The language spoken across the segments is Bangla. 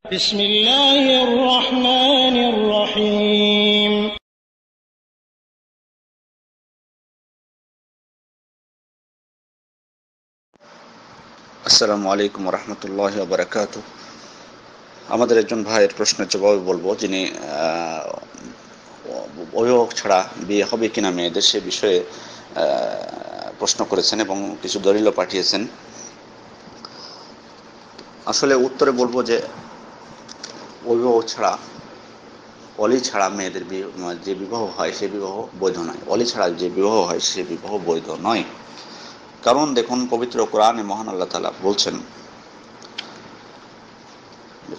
বিসমিল্লাহির রহমানির রহিম। আসসালামু আলাইকুম রহমতুল্লাহি ওয়া বারাকাতুহু। আমাদের একজন ভাইয়ের প্রশ্নের জবাবে বলবো, যিনি অভিভাবক ছাড়া বিয়ে হবে কিনা মেয়েদের সে বিষয়ে প্রশ্ন করেছেন এবং কিছু দলিলও পাঠিয়েছেন। আসলে উত্তরে বলবো যে অভিভাবক ছাড়া, অলি ছাড়া মেয়েদের যে বিবাহ হয় সে বিবাহ বৈধ নয়। অলি ছাড়া যে বিবাহ হয় সে বিবাহ বৈধ নয়। কারণ দেখুন, পবিত্র কোরআনে মহান আল্লাহ তাআলা বলছেন,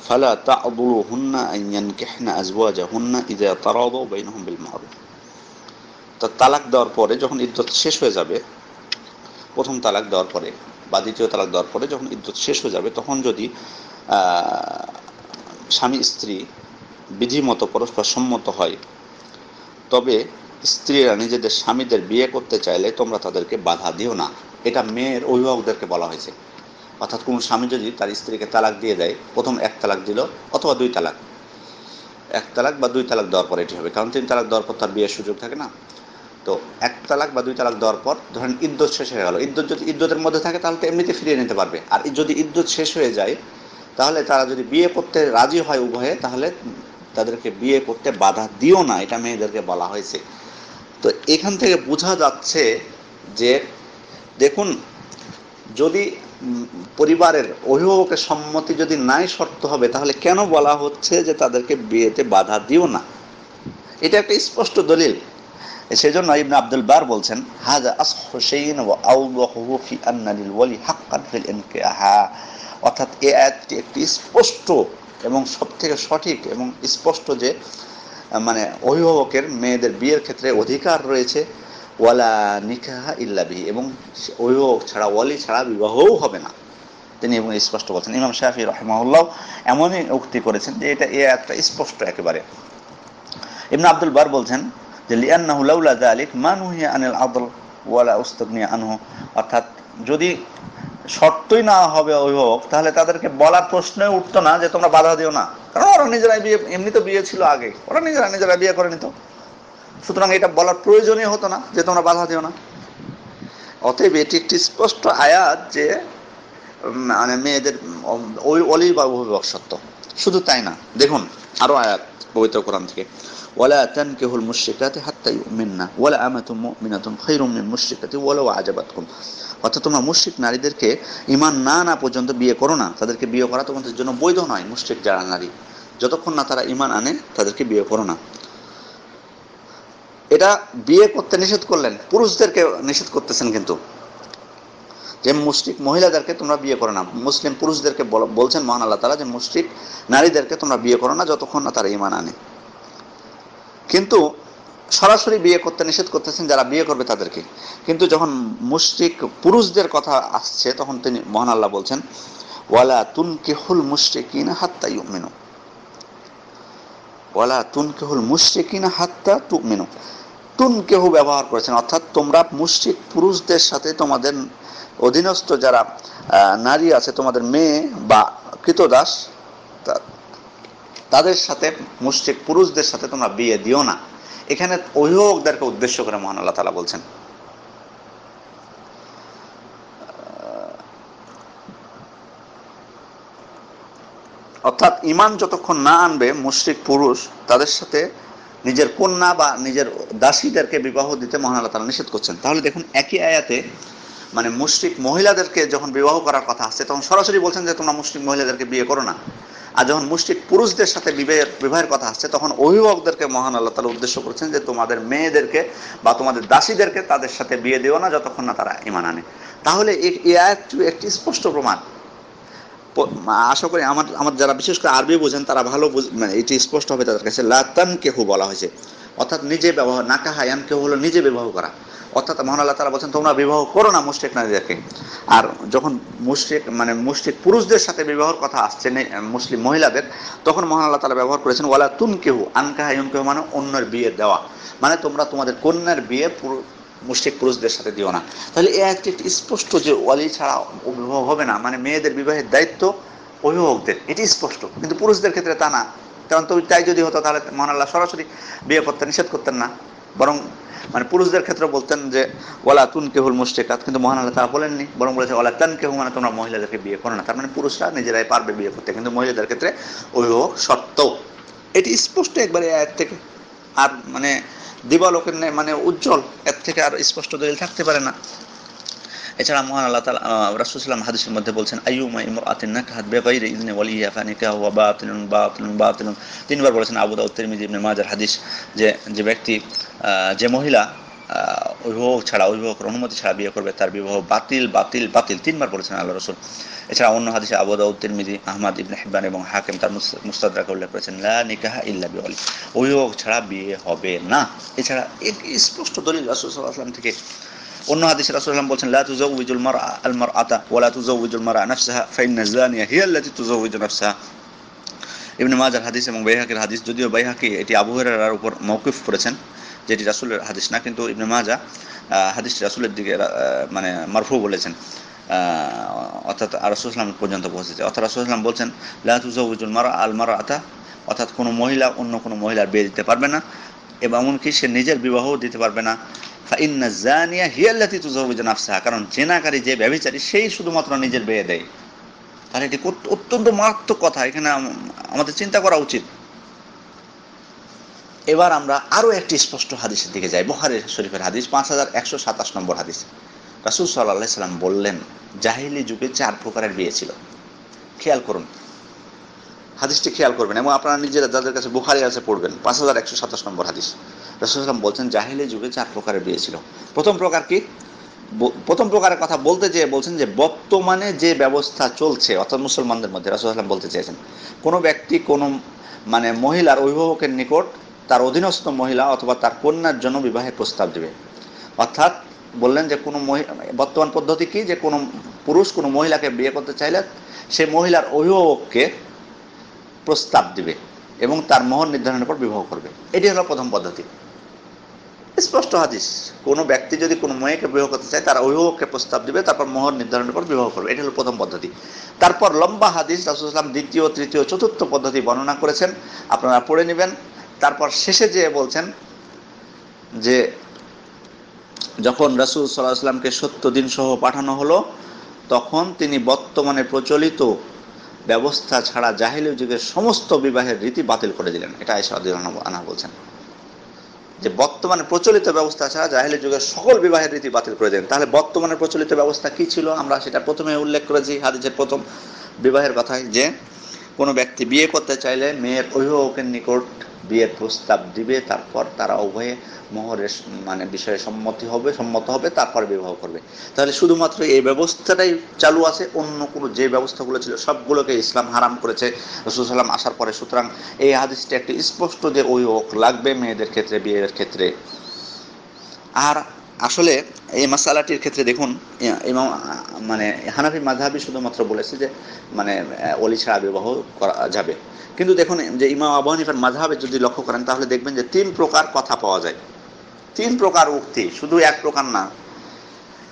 ফালা তা'দুলুহুন্না আন ইয়ানকিহনা আজওয়াজাহুন্না ইযা তারাদাউ বাইনাহুম বিল মা'রুফ। তো তালাক দেওয়ার পরে যখন ইদ্যত শেষ হয়ে যাবে, প্রথম তালাক দেওয়ার পরে বা দ্বিতীয় তালাক দেওয়ার পরে যখন ইদ্যত শেষ হয়ে যাবে, তখন যদি স্বামী স্ত্রী বিধিমতো পরস্পর সম্মত হয়, তবে স্ত্রীরা নিজেদের স্বামীদের বিয়ে করতে চাইলে তোমরা তাদেরকে বাধা দিও না। এটা মেয়ের অভিভাবকদেরকে বলা হয়েছে। অর্থাৎ কোন স্বামী যদি তার স্ত্রীকে তালাক দিয়ে দেয়, প্রথম এক তালাক দিল অথবা দুই তালাক, এক তালাক বা দুই তালাক দেওয়ার পর এটি হবে, কারণ তিন তালাক দেওয়ার পর তার বিয়ের সুযোগ থাকে না। তো এক তালাক বা দুই তালাক দেওয়ার পর ধরেন ইদ্যত শেষ হয়ে গেল, ইদ্যত যদি ইদ্যতের মধ্যে থাকে তাহলে তো এমনিতে ফিরিয়ে নিতে পারবে। আর যদি ইদ্যত শেষ হয়ে যায়, তাহলে তারা যদি বিয়ে করতে রাজি হয় উভয়ে, তাহলে তাদেরকে বিয়ে করতে বাধা দিও না, এটা মেয়েদেরকে বলা হয়েছে। তো এখান থেকে বোঝা যাচ্ছে যে দেখুন, যদি পরিবারের অভিভাবকের সম্মতি যদি নাই শর্ত হবে, তাহলে কেন বলা হচ্ছে যে তাদেরকে বিয়েতে বাধা দিও না? এটা একটা স্পষ্ট দলিল। সেজন্য ইবনে আব্দুল বার বলছেন, হাযা আসহু শাইইন ওয়া আওদাহু ফি আন্না লিল ওয়ালি হাক্কান ফিল ইনকিহা। অর্থাৎ এই আয়াতটি একটি স্পষ্ট এবং সবথেকে সঠিক এবং স্পষ্ট যে মানে অভিভাবকের মেয়েদের বিয়ের ক্ষেত্রে অধিকার রয়েছে, ওয়ালা নিকাহা ইল্লা বিহি, এবং অভিভাবক ছাড়া, ওয়ালি ছাড়া বিবাহও হবে না। তিনি এবং স্পষ্ট বলছেন। ইমাম শাফিঈ রাহিমাহুল্লাহ এমনই উক্তি করেছেন যে এটা এই আয়াতটা স্পষ্ট একেবারে। ইবনে আব্দুল বার বলছেন যে লিআন্নাহু লাউলা যালিক মা নুহিয়া আনিল আদল ওয়ালা উস্তাগনিয়া আনহু। অর্থাৎ যদি শর্তই না হবে অভিভাবক, তাহলে তাদেরকে বলার প্রশ্নই উঠতো না যে তোমরা বাধা দিও না, কারণ ওরা নিজেরাই বিয়ে, এমনি তো বিয়ে ছিল আগে, ওরা নিজেরা বিয়ে করে নিত। সুতরাং এটা বলার প্রয়োজনই হতো না যে তোমরা বাধা দিও না। অতএব এটি একটি স্পষ্ট আয়াত যে মানে মেয়েদের ওই অলি বা অভিভাবক সত্য। শুধু তাই না, দেখুন আরো আয়াত পবিত্র কোরআন থেকে, ওয়ালা তানকিহুল মুশরিকাতি হাত্তা ইউমিননা ওয়ালা আমাতুম মুমিনাতুন খায়রুম মিন মুশরিকাতি ওয়ালাউ আজাবাতকুম। অর্থাৎ তোমরা মুশরিক নারীদেরকে ঈমান না আনা পর্যন্ত বিয়ে করো না, তাদেরকে বিয়ে করা তোমাদের জন্য বৈধ নয়। মুশরিক যারা নারী, যতক্ষণ না তারা ঈমান আনে তাদেরকে বিয়ে করো না। এটা বিয়ে করতে নিষেধ করলেন, পুরুষদেরকে নিষেধ করতেছেন কিন্তু, যে মুশরিক মহিলাদেরকে তোমরা বিয়ে করো না। মুসলিম পুরুষদেরকে বলছেন মহান আল্লাহ তাআলা যে মুশরিক নারীদেরকে তোমরা বিয়ে করো না যতক্ষণ না তারা ঈমান আনে। কিন্তু সরাসরি বিয়ে করতে নিষেধ করতেছেন যারা বিয়ে করবে তাদেরকে। কিন্তু যখন মুশরিক পুরুষদের কথা আসছে, তখন তিনি মহান আল্লাহ বলছেন, ওয়ালা তুনকিহুল মুশরিকিনা হাত্তা ইউমিনু, ওয়ালা তুনকিহুল মুশরিকিনা হাত্তা তুমিনু। তুনকিহু ব্যবহার করেছেন, অর্থাৎ তোমরা মুশরিক পুরুষদের সাথে, তোমাদের অধীনস্থ যারা নারী আছে, তোমাদের মেয়ে বা কৃতদাস, তাদের সাথে, মুশরিক পুরুষদের সাথে তোমরা বিয়ে দিও না। এখানে অভিভাবকদেরকে উদ্দেশ্য করে মহান আল্লাহ তাআলা বলছেন। অর্থাৎ ঈমান যতক্ষণ না আনবে মুশরিক পুরুষ, তাদের সাথে নিজের কন্যা বা নিজের দাসীদেরকে বিবাহ দিতে মহান আল্লাহ তাআলা নিষেধ করছেন। তাহলে দেখুন, একই আয়াতে মানে মুশরিক মহিলাদেরকে যখন বিবাহ করার কথা আসছে, তখন সরাসরি বলছেন যে তোমরা মুশরিক মহিলাদেরকে বিয়ে করো না। আর যখন মুশরিক পুরুষদের সাথে বিবাহের কথা আসছে, তখন অভিভাবকদেরকে মহান আল্লাহ তাআলা উদ্দেশ্য করেছেন যে তোমাদের মেয়েদেরকে বা তোমাদের দাসীদেরকে তাদের সাথে বিয়ে দিও না যতক্ষণ না তারা ঈমান আনে। তাহলে এই আয়াতটি একটি স্পষ্ট প্রমাণ। আশা করি আমার যারা বিশেষ করে আরবি বোঝেন তারা ভালো মানে এটি স্পষ্ট হবে তাদের কাছে। লা তানকিহু বলা হয়েছে, অর্থাৎ নিজে ব্যবহার, নাকাহা ইয়ানকিহু হলো নিজে বিবাহ করা। অর্থাৎ মহান আল্লাহ তাআলা বলছেন তোমরা বিবাহ করো না মুশরিক নারীদেরকে। আর যখন মুশরিক পুরুষদের সাথে বিবাহের কথা আসছে মুসলিম মহিলাদের, তখন মহান আল্লাহ তাআলা ব্যবহার করেছেন ওয়ালা তুনকিহু, আনকাহা ইয়ানকিহু মানে অন্যের বিয়ে দেওয়া, মানে তোমরা তোমাদের কন্যার বিয়ে মুশরিক পুরুষদের সাথে দিও না। তাহলে এই একটি স্পষ্ট যে ওয়ালি ছাড়া বিবাহ হবে না, মানে মেয়েদের বিবাহের দায়িত্ব অভিভাবকদের, এটি স্পষ্ট। কিন্তু পুরুষদের ক্ষেত্রে তা না। কারণ তো তাই যদি হতো তাহলে মহান আল্লাহ সরাসরি বিয়ে করতে নিষেধ করতেন না, বরং মানে পুরুষদের ক্ষেত্রে বলতেন যে ওয়ালা তুনকিহুল মুশরিকাত, কিন্তু মহান আল্লাহ তারা বলেননি, বরং বলেছে ওয়ালা তানকিহু, মানে তোমরা মহিলাদেরকে বিয়ে করো না। তার মানে পুরুষরা নিজেরাই পারবে বিয়ে করতে, কিন্তু মহিলাদের ক্ষেত্রে অভিভাবক শর্ত। এটি স্পষ্ট একবারে আয়াত থেকে। আর মানে দিবালোকের মানে উজ্জ্বল, এর থেকে আর স্পষ্ট দলিল থাকতে পারে না। এছাড়া মহান আল্লাহ তাআলা রাসূল সাল্লাল্লাহু আলাইহি ওয়াসাল্লাম হাদিসের মধ্যে বলছেন আইয়ুমা ইমরাআতিন নাকাহাত বিগাইরি ইযনি ওয়ালিয়্যা ফানিকাহু ওয়া বাতিলুন বাতিলুন বাতিলুন। তিনবার বলেছেন। আবু দাউদ, তিরমিজি, ইবনে মাজাহর হাদিস, যে ব্যক্তি যে মহিলা অভিভাবক ছাড়া, অভিভাবকের অনুমতি ছাড়া বিয়ে করবে তার বিবাহ বাতিল বাতিল বাতিল, তিনবার বলেছেন আল্লাহ রাসূল। এছাড়া অন্য হাদিসে আবু দাউদ, তিরমিজি, আহমদ, ইবনে হিব্বান এবং হাকিম তার মুস্তাদরাকে উল্লেখ করেছেন লা নিকাহা ইল্লা বিওয়ালি, অভিভাবক ছাড়া বিয়ে হবে না। এছাড়া স্পষ্ট দলিল রাসূল সাল্লাল্লাহু আলাইহি ওয়াসাল্লাম থেকে। অন্য হাদিসে রাসূল সাল্লাল্লাহু আলাইহি ওয়াসাল্লাম বলেন লা তুযাউযিজুল মারআ আল মারআতা ওয়া লা তুযাউযিজুল মারআ নাফসাহা ফাইন্না যানিয়া হিয়া আল্লাতী তুযাউযিজু নাফসাহা। ইবনে মাজাহর হাদিস এবং বাইহাকির হাদিস, যদিও বাইহাকি এটি আবু হুরায়রার উপর মওকুফ করেছেন, যেটি রাসূলের হাদিস না, কিন্তু ইবনে মাজাহ হাদিসটি রাসূলের দিকে মানে মারফু বলেছেন, অর্থাৎ রাসূল সাল্লাল্লাহু আলাইহি ওয়াসাল্লাম পর্যন্ত পৌঁছেছে। অর্থাৎ রাসূল সাল্লাল্লাহু আলাইহি ওয়াসাল্লাম বলছেন লা তুযাউযিজুল মারআ আল মারআতা, অর্থাৎ কোনো মহিলা অন্য কোনো মহিলার বিয়ে দিতে পারবে না, এবং এমনকি সে নিজের বিবাহও দিতে পারবে না। ফাইন্না যানিয়া হিয়া আল্লাতী তুযাউযিজু নাফসাহা, কারণ জেনাকারী, যে ব্যভিচারী, সেই শুধুমাত্র নিজের বিয়ে দেয়। তাহলে এটি অত্যন্ত মারাত্মক কথা, এখানে আমাদের চিন্তা করা উচিত। এবার আমরা আরো একটি স্পষ্ট হাদিসের দিকে যাই, বুখারী শরীফের হাদিস 5127 নম্বর হাদিস। রাসূল সাল্লাল্লাহু আলাইহি সাল্লাম বললেন জাহিলি যুগে 4 প্রকারের বিয়ে ছিল। খেয়াল করুন, হাদিসটি খেয়াল করবেন এবং আপনারা নিজেরা যাদের কাছে বুখারী আছে পড়বেন। 5127 নম্বর হাদিস। রাসূল সাল্লাল্লাহু আলাইহি সাল্লাম বলছেন জাহিলি যুগে 4 প্রকারের বিয়ে ছিল। প্রথম প্রকার কি? প্রথম প্রকারের কথা বলতে যেয়ে বলছেন যে বর্তমানে যে ব্যবস্থা চলছে, অর্থাৎ মুসলমানদের মধ্যে, রাসূল সাল্লাল্লাহু আলাইহি সাল্লাম বলতে চেয়েছেন কোনো ব্যক্তি কোনো মানে মহিলার অভিভাবকের নিকট তার অধীনস্থ মহিলা অথবা তার কন্যার জন্য বিবাহের প্রস্তাব দেবে। অর্থাৎ বললেন যে কোনো বর্তমান পদ্ধতি কি, যে কোনো পুরুষ কোনো মহিলাকে বিয়ে করতে চাইলে সে মহিলার অভিভাবককে প্রস্তাব দিবে এবং তার মোহর নির্ধারণের পর বিবাহ করবে। এটি হলো প্রথম পদ্ধতি। স্পষ্ট হাদিস, কোনো ব্যক্তি যদি কোনো মেয়েকে বিবাহ করতে চায় তার অভিভাবককে প্রস্তাব দিবে, তারপর মোহর নির্ধারণের পর বিবাহ করবে। এটি হলো প্রথম পদ্ধতি। তারপর লম্বা হাদিস রাসূল সাল্লাল্লাহু আলাইহি ওয়াসাল্লাম দ্বিতীয়, তৃতীয়, চতুর্থ পদ্ধতি বর্ণনা করেছেন, আপনারা পড়ে নেবেন। তারপর শেষে যেয়ে বলছেন যে যখন রাসূল সাল্লাল্লাহু আলাইহি ওয়াসাল্লামকে 70 দিন সহ পাঠানো হলো, তখন তিনি বর্তমানে প্রচলিত ব্যবস্থা ছাড়া জাহিলি যুগের সমস্ত বিবাহের রীতি বাতিল করে দিলেন। এটা আয়েশা রাদিয়াল্লাহু আনহা বলছেন যে বর্তমানে প্রচলিত ব্যবস্থা ছাড়া জাহিলি যুগের সকল বিবাহের রীতি বাতিল করে দিলেন। তাহলে বর্তমানে প্রচলিত ব্যবস্থা কি ছিল? আমরা সেটা প্রথমে উল্লেখ করেছি হাদিসের প্রথম বিবাহের কথায়, যে কোনো ব্যক্তি বিয়ে করতে চাইলে মেয়ের অভিভাবকের নিকট বিয়ের প্রস্তাব দিবে, তারপর তারা উভয়ে মোহরের মানে বিষয়ে সম্মত হবে, তারপর বিবাহ করবে। তাহলে শুধুমাত্র এই ব্যবস্থাটাই চালু আছে, অন্য কোনো যে ব্যবস্থাগুলো ছিল সবগুলোকে ইসলাম হারাম করেছে রাসূল সাল্লাল্লাহু আলাইহি ওয়াসাল্লাম আসার পরে। সুতরাং এই হাদিসটি একটি স্পষ্ট যে অভিভাবক লাগবে মেয়েদের ক্ষেত্রে, বিয়ের ক্ষেত্রে। আর আসলে এই মাসালাটির ক্ষেত্রে দেখুন, ইমাম মানে হানাফি মাযহাবী শুধুমাত্র বলেছে যে মানে ওলি ছাড়া বিবাহ করা যাবে। কিন্তু দেখুন যে ইমাম আবু হানিফার মাযহাবে যদি লক্ষ্য করেন তাহলে দেখবেন যে 3 প্রকার কথা পাওয়া যায়, 3 প্রকার উক্তি, শুধু এক প্রকার না।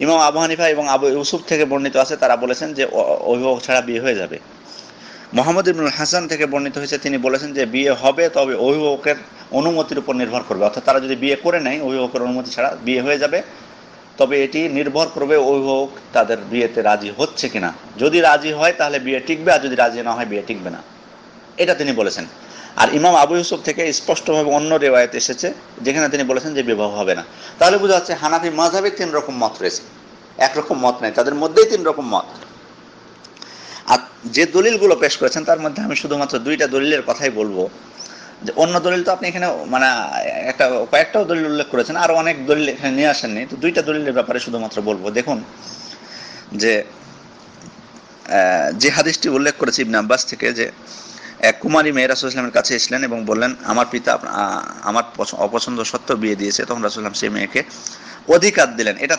ইমাম আবু হানিফা এবং আবু ইউসুফ থেকে বর্ণিত আছে, তারা বলেছেন যে অভিভাবক ছাড়া বিয়ে হয়ে যাবে। মুহাম্মদ ইবনুল হাসান থেকে বর্ণিত হয়েছে, তিনি বলেছেন যে বিয়ে হবে, তবে অভিভাবকের অনুমতির উপর নির্ভর করবে। অর্থাৎ তারা যদি বিয়ে করে নেয় অভিভাবকের অনুমতি ছাড়া বিয়ে হয়ে যাবে, তবে এটি নির্ভর করবে অভিভাবক তাদের বিয়েতে রাজি হচ্ছে কিনা। যদি রাজি হয় তাহলে বিয়ে টিকবে, আর যদি রাজি না হয় বিয়ে টিকবে না, এটা তিনি বলেছেন। আর ইমাম আবু ইউসুফ থেকে স্পষ্টভাবে অন্য রিওয়ায়াত এসেছে যেখানে তিনি বলেছেন যে বিবাহ হবে না। তাহলে বোঝা যাচ্ছে হানাফি মাযহাবে 3 রকম মত রয়েছে, একরকম মত নাই, তাদের মধ্যেই 3 রকম মত। আর যে দলিলগুলো পেশ করেছেন তার মধ্যে আমি শুধুমাত্র 2টা দলিলের কথাই বলবো। যে অন্য দলিল তো আপনি এখানে মানে কয়েকটাও দলিল উল্লেখ করেছেন, আরো অনেক দলিল এখানে নিয়ে আসেননি, তো 2টা দলিলের ব্যাপারে শুধুমাত্র বলবো। দেখুন যে হাদিসটি উল্লেখ করেছি ইবনে আব্বাস থেকে, যে এক কুমারী মেয়ে রাসূল সাল্লাল্লাহু আলাইহি ওয়াসাল্লামের কাছে এসলেন এবং বললেন আমার পিতা আমার অপছন্দ সত্ত্বেও বিয়ে দিয়েছে। তখন রাসূল সাল্লাল্লাহু আলাইহি ওয়াসাল্লাম সেই মেয়েকে অধিকার দিলেন। এটা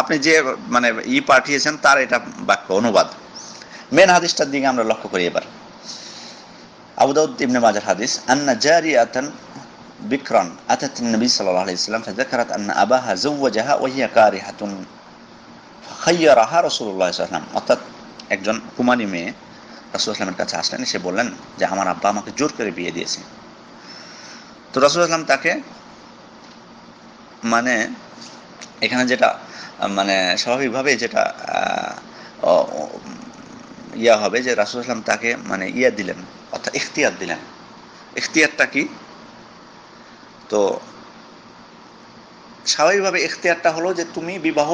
আপনি যে মানে পাঠিয়েছেন তার এটা বাক্য অনুবাদ। মেন হাদিসটার দিকে আমরা লক্ষ্য করি এবার। আবু দাউদ ইবনে মাজাহ হাদিস, আন্না জারিয়াতান বিকরান আতাত নবী সাল্লাল্লাহু আলাইহি ওয়াসাল্লাম ফাযাকারাত আন্না আবাহা যাওয়াজাহা ওয়া হিয়া কারিহাতুন ফাখায়্যারাহা রাসূলুল্লাহ সাল্লাল্লাহু আলাইহি ওয়াসাল্লাম। অর্থাৎ একজন কুমারী মেয়ে রাসূলুল্লাহ সাল্লাল্লাহু আলাইহি ওয়াসাল্লামের কাছে আসলেন, এসে বললেন যে আমার আব্বা আমাকে জোর করে বিয়ে দিয়েছে। তো রাসূলুল্লাহ সাল্লাল্লাহু আলাইহি ওয়াসাল্লাম তাকে মানে এখানে যেটা মানে স্বাভাবিকভাবে যেটা ইয়া হবে যে রাসূলুল্লাহ সাল্লাল্লাহু আলাইহি ওয়াসাল্লাম তাকে মানে ইয়া দিলেন, অর্থাৎ ইখতিয়ার দিলেন। ইখতিয়ারটা কি? তো স্বাভাবিকভাবে ইখতিয়ারটা হলো যে তুমি বিবাহ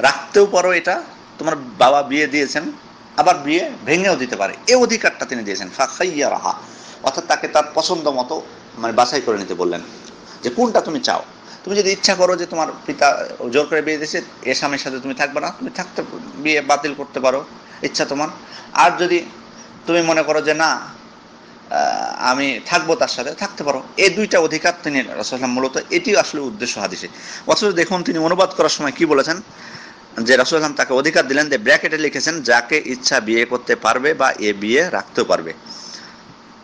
রাখতেও পারো, এটা তোমার বাবা বিয়ে দিয়েছেন, আবার বিয়ে ভেঙেও দিতে পারে, এই অধিকারটা তিনি দিয়েছেন। ফাখাইয়ারাহা, অর্থাৎ তাকে তার পছন্দ মতো মানে বাছাই করে নিতে বললেন যে কোনটা তুমি চাও। তুমি যদি ইচ্ছা করো যে তোমার পিতা জোর করে বিয়ে দিয়েছে, এ স্বামীর সাথে তুমি থাকবে না, তুমি থাকতে বিয়ে বাতিল করতে পারো, ইচ্ছা তোমার। আর যদি তুমি মনে করো যে না আমি থাকবো, তার সাথে থাকতে পারো। এই দুইটা অধিকার তিনি রাসূলুল্লাহ মূলত এটি আসলে উদ্দেশ্য হাদিসে। অথচ দেখুন তিনি অনুবাদ করার সময় কি বলেছেন, যে রাসূলুল্লাহ তাকে অধিকার দিলেন, যে ব্র্যাকেটে লিখেছেন যাকে ইচ্ছা বিয়ে করতে পারবে বা এ বিয়ে রাখতেও পারবে।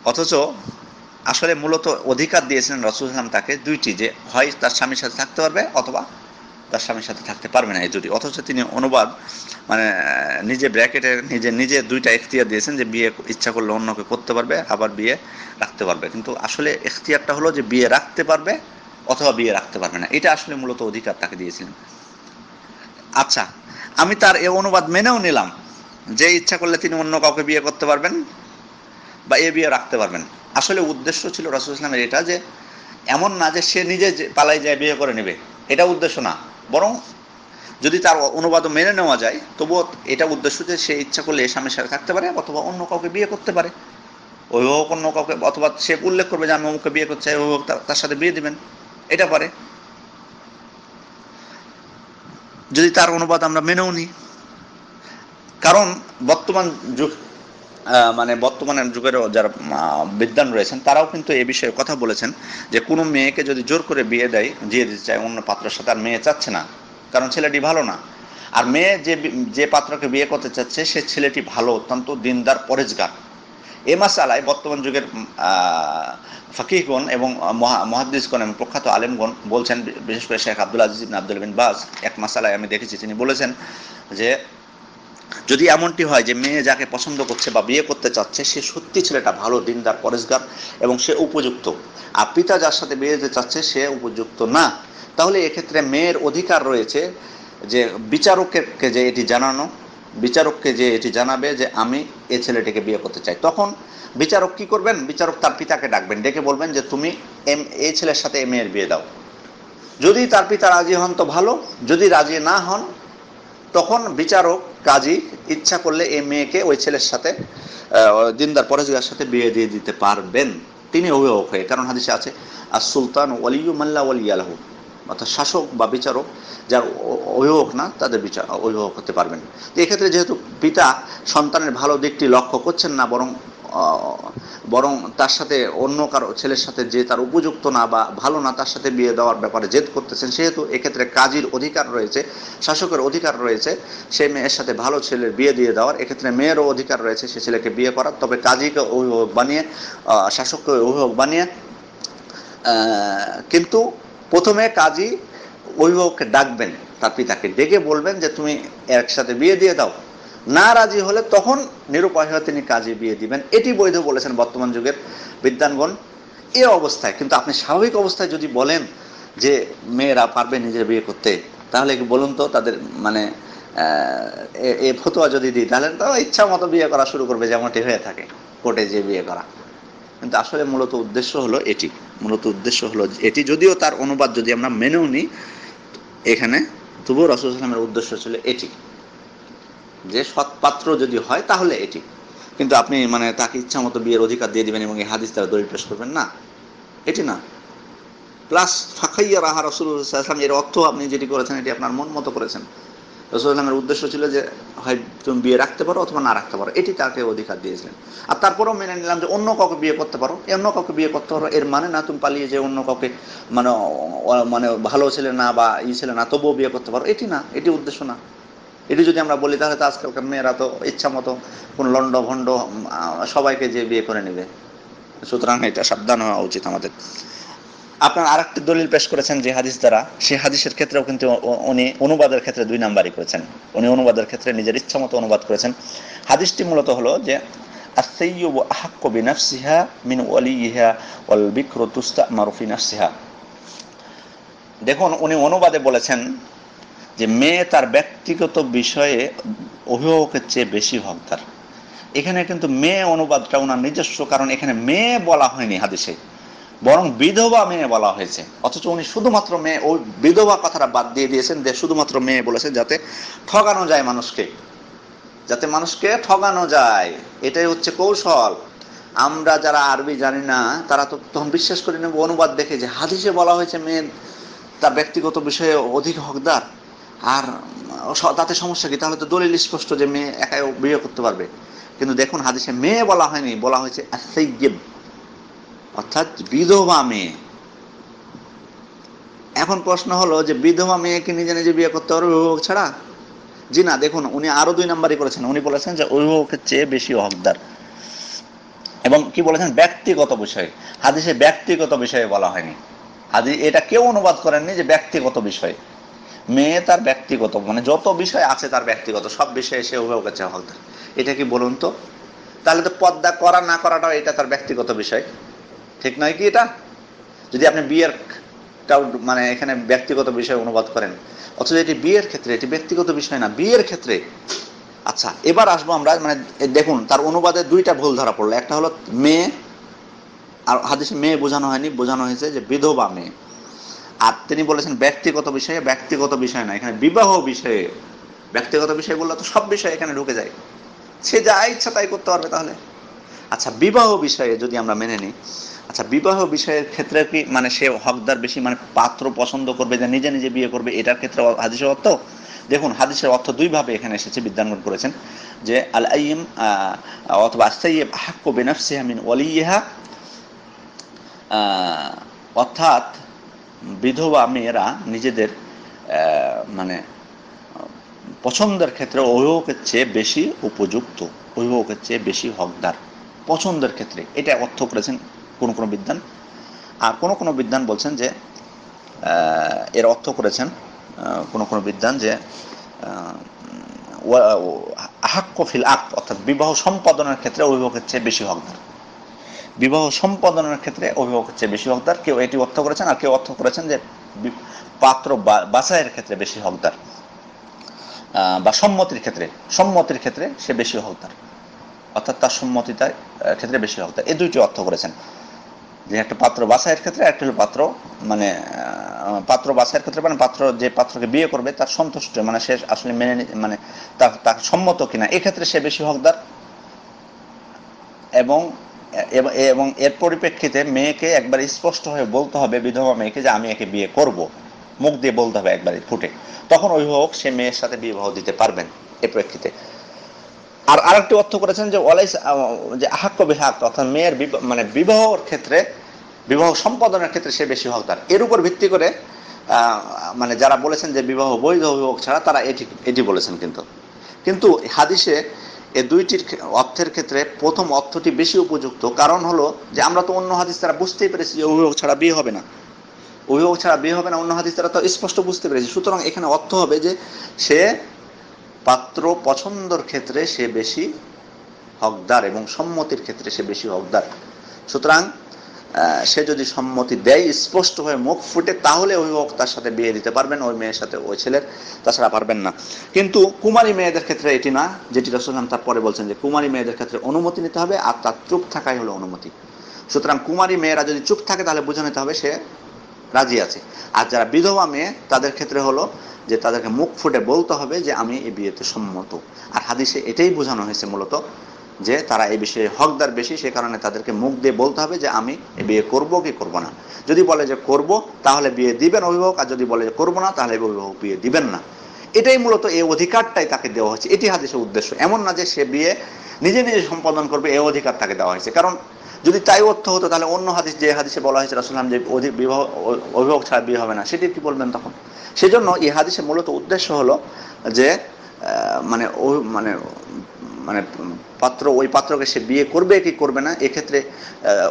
অথচ আসলে মূলত অধিকার দিয়েছিলেন রাসূলুল্লাহ তাকে দুইটি, যে হয় তার স্বামীর সাথে থাকতে পারবে অথবা তার স্বামীর সাথে থাকতে পারবে না, এই দুটি। অথচ তিনি অনুবাদ মানে নিজে ব্র্যাকেটে নিজে দুইটা ইখতিয়ার দিয়েছেন, যে বিয়ে ইচ্ছা করলে অন্যকে করতে পারবে, আবার বিয়ে রাখতে পারবে। কিন্তু আসলে ইখতিয়ারটা হলো যে বিয়ে রাখতে পারবে অথবা বিয়ে রাখতে পারবে না, এটা আসলে মূলত অধিকার তাকে দিয়েছিলেন। আচ্ছা, আমি তার এই অনুবাদ মেনেও নিলাম যে ইচ্ছা করলে তিনি অন্য কাউকে বিয়ে করতে পারবেন বা এ বিয়ে রাখতে পারবেন। আসলে উদ্দেশ্য ছিল রাসূলুল্লাহ সাল্লাল্লাহু আলাইহি ওয়াসাল্লামের এটা, যে এমন না যে সে নিজে পালাই যায় বিয়ে করে নেবে, এটা উদ্দেশ্য না। বরং যদি তার অনুবাদ মেনে নেওয়া যায়, তবুও এটা উদ্দেশ্য যে সে ইচ্ছা করলে এ স্বামীর সাথে থাকতে পারে অথবা অন্য কাউকে বিয়ে করতে পারে। অভিভাবক অন্য কাউকে, অথবা সে উল্লেখ করবে যে আমি অমুককে বিয়ে করতে চাই, অভিভাবক তার সাথে বিয়ে দিবেন, এটা পারে। যদি তার অনুবাদ আমরা মেনেও নিই, কারণ বর্তমান যুগ মানে বর্তমানের যুগেরও যারা বিদ্বান রয়েছেন তারাও কিন্তু এ বিষয়ে কথা বলেছেন, যে কোনো মেয়েকে যদি জোর করে বিয়ে দিতে চায় অন্য পাত্রের সাথে, আর মেয়ে চাচ্ছে না, কারণ ছেলেটি ভালো না, আর মেয়ে যে পাত্রকে বিয়ে করতে চাচ্ছে সে ছেলেটি ভালো, অত্যন্ত দিনদার পরেজগার, এ মাসালায় বর্তমান যুগের ফাকিহগণ এবং মুহাদ্দিসগণ এবং প্রখ্যাত আলেমগণ বলছেন, বিশেষ করে শেখ আব্দুল আজিজ ইবনে আব্দুল বিন বাজ এক মাসালায় আমি দেখেছি, তিনি বলেছেন যে যদি এমনটি হয় যে মেয়ে যাকে পছন্দ করছে বা বিয়ে করতে চাচ্ছে সে সত্যি ছেলেটা ভালো, দিনদার, পরেশগার এবং সে উপযুক্ত, আর পিতা যার সাথে বিয়ে দিতে চাচ্ছে সে উপযুক্ত না, তাহলে এক্ষেত্রে মেয়ের অধিকার রয়েছে যে বিচারককে যে এটি জানানো, বিচারককে যে এটি জানাবে যে আমি এই ছেলেটিকে বিয়ে করতে চাই। তখন বিচারক কি করবেন? বিচারক তার পিতাকে ডাকবেন, ডেকে বলবেন যে তুমি এই ছেলের সাথে এই মেয়ের বিয়ে দাও। যদি তার পিতা রাজি হন তো ভালো, যদি রাজি না হন তখন বিচারক কাজী ইচ্ছা করলে এই মেয়েকে ওই ছেলের সাথে দিনদার পরেশগার সাথে বিয়ে দিয়ে দিতে পারবেন, তিনি অভিভাবক হয়ে। কারণ হাদিসে আছে আর সুলতান ওয়ালিয়ু মাল্লা ওয়ালিয়া লাহু, অর্থাৎ শাসক বা বিচারক যার অভিভাবক না তাদের অভিভাবক হতে পারবেন। তো এক্ষেত্রে যেহেতু পিতা সন্তানের ভালো দিকটি লক্ষ্য করছেন না, বরং তার সাথে অন্য কারো ছেলের সাথে যে তার উপযুক্ত না বা ভালো না তার সাথে বিয়ে দেওয়ার ব্যাপারে জেদ করতেছেন, সেহেতু এক্ষেত্রে কাজীর অধিকার রয়েছে, শাসকের অধিকার রয়েছে সেই মেয়ের সাথে ভালো ছেলের বিয়ে দিয়ে দেওয়ার। এক্ষেত্রে মেয়েরও অধিকার রয়েছে সে ছেলেকে বিয়ে করার, তবে কাজীকে অভিভাবক বানিয়ে, শাসককে অভিভাবক বানিয়ে, কিন্তু প্রথমে কাজী অভিভাবককে ডাকবেন, তার পিতাকে ডেকে বলবেন যে তুমি একসাথে বিয়ে দিয়ে দাও, না রাজি হলে তখন নিরুপায় হয়ে তিনি কাজী বিয়ে দিবেন। এটি বৈধ বলেছেন বর্তমান যুগের বিদ্বানগণ। এ অবস্থায় কিন্তু আপনি স্বাভাবিক অবস্থায় যদি বলেন যে মেয়েরা পারবে নিজের বিয়ে করতে, তাহলে কি বলুন তো তাদের মানে এ ফতোয়া যদি দিই তাহলে তারা ইচ্ছা মতো বিয়ে করা শুরু করবে, যেমনটি হয়ে থাকে কোর্টে যে বিয়ে করা। কিন্তু আসলে মূলত উদ্দেশ্য হলো এটি, যদিও তার অনুবাদ যদি আমরা মেনেও নিই এখানে, তবুও রাসূলুল্লাহ সাল্লাল্লাহু আলাইহি ওয়াসাল্লামের উদ্দেশ্য ছিল এটি, যে সৎপাত্র যদি হয় তাহলে এটি। কিন্তু আপনি মানে তাকে ইচ্ছা মতো বিয়ের অধিকার দিয়ে দিবেন এবং এই হাদিস দ্বারা দলিল পেশ করবেন না, এটি না। প্লাস ফাখাইয়ারাহা রাসূলুল্লাহ সাল্লাল্লাহু আলাইহি ওয়াসাল্লাম, এর অর্থ আপনি যেটি করেছেন এটি আপনার মন মতো করেছেন। রাসূলুল্লাহ সাল্লাল্লাহু আলাইহি ওয়াসাল্লামের উদ্দেশ্য ছিল যে হয় তুমি বিয়ে রাখতে পারো অথবা না রাখতে পারো, এটি তাকে অধিকার দিয়েছিলেন। আর তারপরেও মেনে নিলাম যে অন্য কাউকে বিয়ে করতে পারো, অন্য কাউকে বিয়ে করতে পারো, এর মানে না তুমি পালিয়ে যে অন্য কাউকে মানে মানে ভালো ছেলে না বা ছেলে না তবুও বিয়ে করতে পারো, এটি না, এটি উদ্দেশ্য না। এটি যদি আমরা বলি তাহলে তো আজকালকার মেয়েরা তো ইচ্ছা মতো কোন লন্ড ভন্ড সবাইকে যে বিয়ে করে নেবে। সুতরাং এটা সাবধান হওয়া উচিত আমাদের। আপনার আরেকটি দলিল পেশ করেছেন যে হাদিস দ্বারা, সেই হাদিসের ক্ষেত্রেও কিন্তু উনি অনুবাদের ক্ষেত্রে 2 নাম্বারই করেছেন। উনি অনুবাদের ক্ষেত্রে নিজের ইচ্ছামতো অনুবাদ করেছেন। হাদিসটি মূলত হলো যে আস-সাইয়্যিবু আহাক্কু বিনাফসিহা মিন ওয়ালিয়িহা ওয়াল বিকরু তুস্তামারু ফি নাফসিহা। দেখুন উনি অনুবাদে বলেছেন যে মেয়ে তার ব্যক্তিগত বিষয়ে অভিভাবকের চেয়ে বেশি হকদার। এখানে কিন্তু মেয়ে অনুবাদটা ওনার নিজস্ব, কারণ এখানে মেয়ে বলা হয়নি হাদিসে, বরং বিধবা মেয়ে বলা হয়েছে। অথচ উনি শুধুমাত্র মেয়ে, ওই বিধবা কথাটা বাদ দিয়ে দিয়েছেন, যে শুধুমাত্র মেয়ে বলেছেন যাতে ঠকানো যায় মানুষকে, যাতে মানুষকে ঠকানো যায়। এটাই হচ্ছে কৌশল। আমরা যারা আরবি জানি না তারা তো তখন বিশ্বাস করে নেব অনুবাদ দেখে যে হাদিসে বলা হয়েছে মেয়ে তার ব্যক্তিগত বিষয়ে অধিক হকদার, আর তাতে সমস্যা কি? তাহলে তো দলিল স্পষ্ট যে মেয়ে একাই বিয়ে করতে পারবে। কিন্তু দেখুন হাদিসে মেয়ে বলা হয়নি, বলা হয়েছে আস-সাইয়্যিব, অর্থাৎ বিধবা মেয়ে। এখন প্রশ্ন হলো যে বিধবা মেয়ে কি নিজে নিজে বিয়ে করতে পারবে অভিভাবক ছাড়া? জি না। দেখুন উনি আরো 2 নাম্বারই করেছেন। উনি বলেছেন যে অভিভাবকের চেয়ে বেশি হকদার, এবং কি বলেছেন? ব্যক্তিগত বিষয়ে। হাদিসে ব্যক্তিগত বিষয়ে বলা হয়নি। হাদিস এটা কেউ অনুবাদ করেননি যে ব্যক্তিগত বিষয়। মেয়ে তার ব্যক্তিগত, মানে যত বিষয় আছে তার ব্যক্তিগত, সব বিষয়ে সে অভিভাবকের চেয়ে হকদার। এটা কি বলুন তো? তাহলে তো পর্দা করা না করাটাও এটা তার ব্যক্তিগত বিষয়, ঠিক নয় কি? এটা যদি আপনি বিয়েরটাও মানে এখানে ব্যক্তিগত বিষয় অনুবাদ করেন, অথচ এটি বিয়ের ক্ষেত্রে, এটি ব্যক্তিগত বিষয় না, বিয়ের ক্ষেত্রে। আচ্ছা, এবার আসবো আমরা, মানে দেখুন তার অনুবাদে 2টা ভুল ধরা পড়লো। একটা হলো মেয়ে, আর হাদিসে মেয়ে বোঝানো হয়নি, বোঝানো হয়েছে যে বিধবা মেয়ে। আর তিনি বলেছেন ব্যক্তিগত বিষয়ে, ব্যক্তিগত বিষয় না, এখানে বিবাহ বিষয়ে। ব্যক্তিগত বিষয় বললে তো সব বিষয় এখানে ঢুকে যায়, সে যা ইচ্ছা তাই করতে পারবে। তাহলে আচ্ছা, বিবাহ বিষয়ে যদি আমরা মেনে নিই, আচ্ছা বিবাহ বিষয়ের ক্ষেত্রে কি মানে সে হকদার বেশি, মানে পাত্র পছন্দ করবে যে নিজে নিজে বিয়ে করবে, এটার ক্ষেত্রে হাদিসের অর্থ? দেখুন হাদিসের অর্থ 2 ভাবে এখানে এসেছে, বিদ্যাঙ্গন করেছেন যে আল আইয়িম অথবা আস-সাইয়্যিব আহাক্কু বিনাফসিহা মিন ওয়ালিয়িহা, অর্থাৎ বিধবা মেয়েরা নিজেদের মানে পছন্দের ক্ষেত্রে অভিভাবকের চেয়ে বেশি উপযুক্ত, অভিভাবকের চেয়ে বেশি হকদার পছন্দের ক্ষেত্রে। এটা অর্থ করেছেন কোন কোন বিদ্বান। আর কোন কোন বিদ্বান বলছেন যে এর অর্থ করেছেন কোন কোন বিদ্বান যে আহাক্কু ফিল আক, অর্থাৎ বিবাহ সম্পাদনের ক্ষেত্রে অভিভাবকের চেয়ে বেশি হকদার। বিবাহ সম্পাদনের ক্ষেত্রে অভিভাবকের চেয়ে বেশি হকদার, কেউ এটি অর্থ করেছেন। আর কেউ অর্থ করেছেন যে পাত্র বাছাইয়ের ক্ষেত্রে বেশি হকদার, বা সম্মতির ক্ষেত্রে সে বেশি হকদার, অর্থাৎ তার সম্মতিতার ক্ষেত্রে বেশি হকদার। এই 2টি অর্থ করেছেন, যে একটা পাত্র বাছাইয়ের ক্ষেত্রে, একটা হলো পাত্র মানে পাত্র বাছাইয়ের ক্ষেত্রে, মানে পাত্র যে পাত্রকে বিয়ে করবে তার সন্তুষ্ট, মানে সে আসলে মেনে মানে তার সম্মত কিনা, এক্ষেত্রে সে বেশি হকদার। এবং এবং এর পরিপ্রেক্ষিতে মেয়েকে একবার স্পষ্ট হয়ে বলতে হবে, বিধবা মেয়েকে, যে আমি একে বিয়ে করব, মুখ দিয়ে বলতে হবে একবারে ফুটে, তখন অভিভাবক সে মেয়ের সাথে বিবাহ দিতে পারবেন এর প্রেক্ষিতে। আর আরেকটি অর্থ করেছেন যে ওয়ালাইস, যে আহাক্কু বিহাক, অর্থাৎ মেয়ের মানে বিবাহর ক্ষেত্রে, বিবাহ সম্পাদনের ক্ষেত্রে সে বেশি হকদার। এর উপর ভিত্তি করে মানে যারা বলেছেন যে বিবাহ বৈধ অভিভাবক ছাড়া, তারা এটি বলেছেন। কিন্তু হাদিসে এই 2টির অর্থের ক্ষেত্রে প্রথম অর্থটি বেশি উপযুক্ত। কারণ হলো যে আমরা তো অন্য হাদিস দ্বারা বুঝতেই পেরেছি যে অভিভাবক ছাড়া বিয়ে হবে না, অভিভাবক ছাড়া বিয়ে হবে না, অন্য হাদিস দ্বারা তো স্পষ্ট বুঝতে পেরেছি। সুতরাং এখানে অর্থ হবে যে সে পাত্র পছন্দর ক্ষেত্রে সে বেশি হকদার এবং সম্মতির ক্ষেত্রে সে বেশি হকদার। সুতরাং সে যদি সম্মতি দেয় স্পষ্ট হয়ে মুখ ফুটে, তাহলে অভিভাবক তার সাথে বিয়ে দিতে পারবেন, ওই মেয়ের সাথে ওই ছেলের, তাছাড়া পারবেন না। কিন্তু কুমারী মেয়েদের ক্ষেত্রে এটি না, যেটি রাসূলুল্লাহ তারপরে বলছেন যে কুমারী মেয়েদের ক্ষেত্রে অনুমতি নিতে হবে, আর তার চুপ থাকাই হলো অনুমতি। সুতরাং কুমারী মেয়েরা যদি চুপ থাকে তাহলে বুঝে নিতে হবে সে রাজি আছে। আর যারা বিধবা মেয়ে তাদের ক্ষেত্রে হলো যে তাদেরকে মুখ ফুটে বলতে হবে যে আমি এই বিয়েতে সম্মত। আর হাদিসে এটাই বোঝানো হয়েছে মূলত, যে তারা এই বিষয়ে হকদার বেশি, সে কারণে তাদেরকে মুখ দিয়ে বলতে হবে যে আমি এই বিয়ে করবো কি করবো না। যদি বলে যে করব, তাহলে বিয়ে দিবেন অভিভাবক, আর যদি বলে যে করবো না, তাহলে অভিভাবক বিয়ে দিবেন না। এটাই মূলত, এই অধিকারটাই তাকে দেওয়া হয়েছে, এটি হাদিসের উদ্দেশ্য। এমন না যে সে বিয়ে নিজে নিজে সম্পাদন করবে, এই অধিকার তাকে দেওয়া হয়েছে। কারণ যদি তাই অর্থ হতো, তাহলে অন্য হাদিস, যে হাদিসে বলা হয়েছে রাসূলুল্লাহ যে বিবাহ অভিভাবক ছাড়া বিয়ে হবে না, সেটি কি বলবেন তখন? সেজন্য এই হাদিসের মূলত উদ্দেশ্য হলো যে মানে মানে ওই পাত্রকে সে বিয়ে করবে কি করবে না, এক্ষেত্রে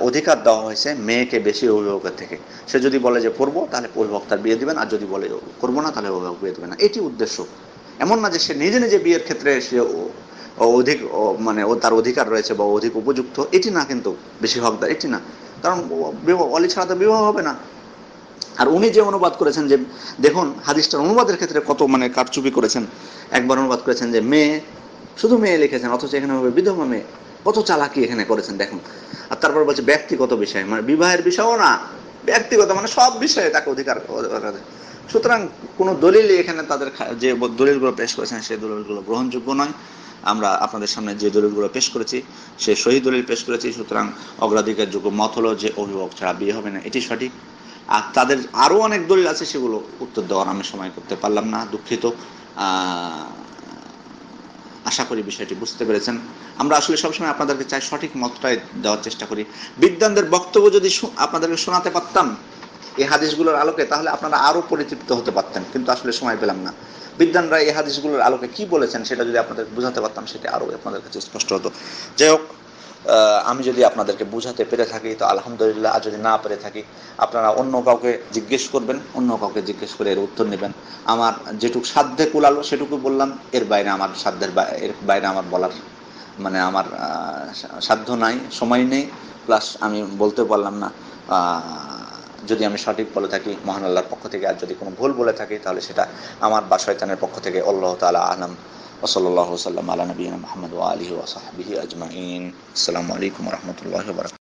অধিকার দেওয়া হয়েছে মেয়েকে বেশি অভিভাবকের থেকে। সে যদি বলে যে করবো, তাহলে অভিভাবক তার বিয়ে দিবেন, আর যদি বলে করবো না, তাহলে অভিভাবক বিয়ে দেবে না। এটি উদ্দেশ্য। এমন না যে সে নিজে নিজে বিয়ের ক্ষেত্রে সে অধিক মানে তার অধিকার রয়েছে বা অধিক উপযুক্ত, এটি না, কিন্তু বেশি হকদার এটি না। কারণ অলি ছাড়া তো বিবাহ হবে না। আর উনি যে অনুবাদ করেছেন, যে দেখুন হাদিসটার অনুবাদের ক্ষেত্রে কত মানে কারচুপি করেছেন। একবার অনুবাদ করেছেন যে মেয়ে, শুধু মেয়ে লিখেছেন, অথচ এখানে হবে বিধবা মেয়ে। কত চালাকি এখানে করেছেন দেখুন। আর তারপর বলছে ব্যক্তিগত বিষয়, মানে বিবাহের বিষয়ও না, ব্যক্তিগত মানে সব বিষয়ে তাকে অধিকার। সুতরাং কোন দলিল এখানে তাদের যে দলিলগুলো পেশ করেছেন সেই দলিলগুলো গ্রহণযোগ্য নয়। আমরা আপনাদের সামনে যে দলিলগুলো পেশ করেছি সে সহি দলিল পেশ করেছি। সুতরাং অগ্রাধিকারযোগ্য মত হলো যে অভিভাবক ছাড়া বিয়ে হবে না, এটি সঠিক। আর তাদের আরো অনেক দলিল আছে, সেগুলো উত্তর দেওয়ার আমি সময় করতে পারলাম না, দুঃখিত। আশা করি বিষয়টি বুঝতে পেরেছেন। আমরা আসলে সবসময় আপনাদেরকে চাই সঠিক মতটাই দেওয়ার চেষ্টা করি। বিদ্বানদের বক্তব্য যদি আপনাদেরকে শোনাতে পারতাম এই হাদিসগুলোর আলোকে, তাহলে আপনারা আরো পরিতৃপ্ত হতে পারতেন, কিন্তু আসলে সময় পেলাম না। বিদ্বানরা এই হাদিসগুলোর আলোকে কি বলেছেন সেটা যদি আপনাদের বুঝাতে পারতাম, সেটা আরো আপনাদের কাছে স্পষ্ট হতো। যাই হোক, আমি যদি আপনাদেরকে বুঝাতে পেরে থাকি তো আলহামদুলিল্লাহ, আর যদি না পেরে থাকি আপনারা অন্য কাউকে জিজ্ঞেস করবেন, অন্য কাউকে জিজ্ঞেস করে এর উত্তর নেবেন। আমার যেটুকু সাধ্যে কুলালো সেটুকু বললাম, এর বাইরে আমার এর বাইরে আমার বলার মানে আমার সাধ্য নাই, সময় নেই, প্লাস আমি বলতে পারলাম না। যদি আমি সঠিক বলে থাকি মহান আল্লাহর পক্ষ থেকে, আর যদি কোনো ভুল বলে থাকি তাহলে সেটা আমার বা শয়তানের পক্ষ থেকে। আল্লাহু তাআলা আ'লাম। وصلى الله وسلم على نبينا محمد وآله وصحبه أجمعين. السلام عليكم ورحمة الله وبركاته.